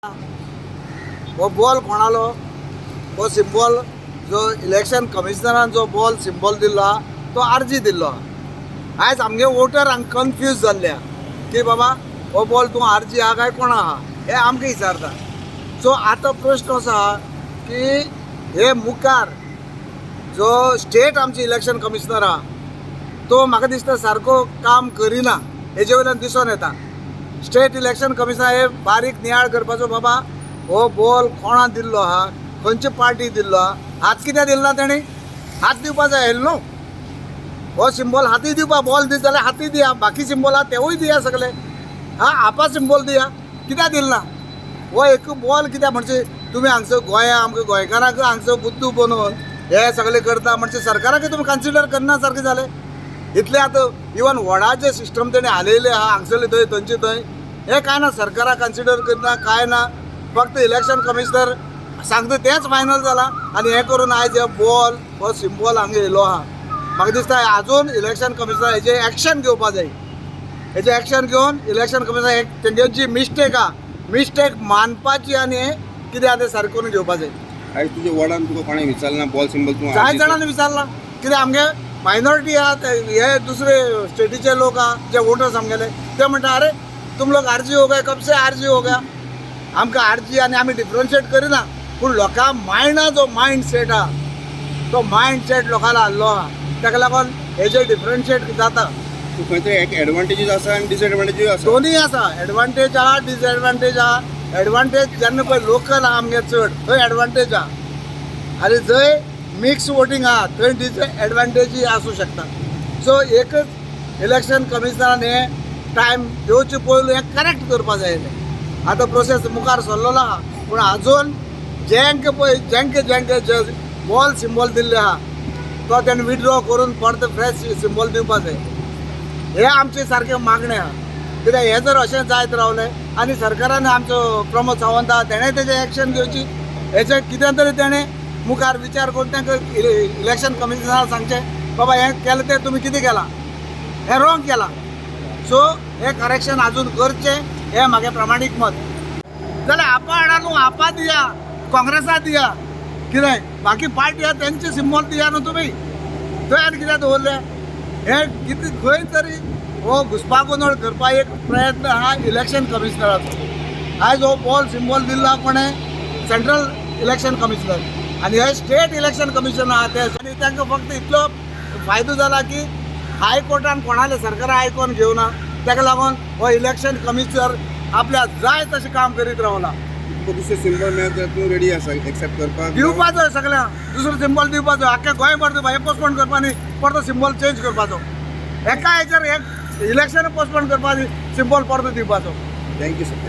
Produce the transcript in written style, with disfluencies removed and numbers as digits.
वो बॉल कोणालो वो सिंबल जो इलेक्शन कमिशनरान जो बॉल सिंबल दिल्लो हा तो आरजी दिल्लो हा। आयज आमगे वोटर कन्फ्यूज जाल्ले की बाबा हो बॉल तूं आरजी हा काय कोणा हा हे आमकां विचारता। सो आतां प्रश्न असो हा की हे मुखार जो स्टेट आमची इलेक्शन कमिशनर हा तो म्हाका दिसता सारको काम करिना हेजे वयल्यान दिसून येता। स्टेट इलेक्शन कमिशनर हे बारीक नियाळ करपाचो बाबा हो बॉल कोणा दिल्लो हा खंयची पार्टी दिल्लो हा हात कित्याक दिलना तेणी हात दिवपा जाय न्हू। हो सिंबल हाती दिवपा बॉल दित जाल्यार हाती दिया बाकी सिंबल हा तेवूय दिया सगळे हा आपा सिंबल दिया कित्याक दिलना। हो एक बॉल कित्याक म्हणजे तुमी हांगसर गोंया आमकां गोंयकारांक हांगसर बुद्धू बनोवन हे सगळे करता म्हणजे सरकाराक तुमी कन्सिडर करना सारकें जालें। इतले आतां इवन व्हडाचे सिस्टम तेणी हालयले आहा हांगसरले थंय थंयचे थंय हे काय ना सरकाराक कन्सिडर करना काय ना फक्त इलेक्शन कमिशनर सांगता तेच फायनल जाला आनी हे करून आयज हे बॉल हो सिंबल हांगा येयलो आहा। म्हाका दिसता आजून इलेक्शन कमिशनर हेजे एक्शन घेवपा जाय। हेजे एक्शन घेवन इलेक्शन कमिशनर तेंगे जी मिस्टेक आहा मिस्टेक मानपाची आनी कितें आहा तें सारकें करून घेवपा जाय। आयज तुज्या वॉर्डान तुका कोणें विचारना बॉल सिंबल तूं जाय जाणांनी विचारला कित्याक आमगे मायनॉरिटी आहा हे दुसरे स्टेटीचे लोक आहा जे वोटर्स आमगेले ते म्हणटा अरे तुम लोग आरजी हो गए कब से आरजी हो गया आमकां आरजी आनी आमी डिफरन्शिएट करिना पूण लोकां मायंडा जो मायंड सेट आहा तो मायंड सेट लोकांना हाडलो आहा ताका लागून हेजे डिफरन्शिएट जाता। तूं खंय तरी एक एडवांटेजीस आसा आनी डिसएडवांटेजीस आसा दोनूय आसा एडवांटेज आहा डिसएडवांटेज आहा। एडवांटेज जेन्ना पळय लोकल आहा आमगे चड थंय एडवांटेज आहा आनी जंय मिक्स वोटींग आहा थंय डिसएडवांटेजूय आसूं शकता। सो एकच इलेक्शन कमिशनरान हे टायम घेवचे पयलू हें करेक्ट करपा जाय आतां प्रोसेस मुखार सरलेलो आहा पूण आजून जेंके पळय जेंके जे बॉल सिंबल दिल्ले आहा तो तेणें विथड्रॉ करून परत फ्रेश सिंबल दिवपा जाय हे आमचे सारके मागणें आहा। कित्याक हें जर अशें जायत रावलें आनी सरकारान आमचो प्रमोद सावंत आहा तेणें तेजें एक्शन घेवची हेजें कितें तरी तेणें मुखार विचार करून तांकां इलेक्शन कमिशनराक सांगचें बाबा हें केलें तें तुमी कितें केलां हें रॉंग केलां। सो हे करेक्शन आजून करचें हें म्हागे प्रामाणीक मत। जाल्यार आपा हाडा न्हू आपा दिया काँग्रेसा दिया कितें बाकी पार्टी आहा तेंचे सिंबल दिया न्हू तुमी थंय आनी कित्याक दवरले हे कितें खंय तरी हो घुसपागोंदळ करपा एक प्रयत्न आहा इलेक्शन कमिशनराचो। आयज हो बॉल सिंबल दिल्लो कोणें सेंट्रल इलेक्शन कमिशनर आनी हे स्टेट इलेक्शन कमिशनर आहा ते आनी तांकां फक्त इतलो फायदो जाला की हायकोर्टान कोणाले सरकारा आयकोन घेवना ताका लागून हो इलेक्शन कमिशनर आपल्या जाय तशें काम करीत रावला। तुका दुसरें सिंबल मेळत जाल्यार तूं रेडी आसा एक्सेप्ट करपाक दिवपाचो सगळ्यांक दुसरो सिंबल दिवपाचो आख्या गोंयभर दिवपा हे पोस्टपोन करपा न्ही परतो सिंबल चेंज करपाचो एका हेचेर एक इलेक्शन पोस्टपोन करपाची सिंबल परतो दिवपाचो। Thank you sir.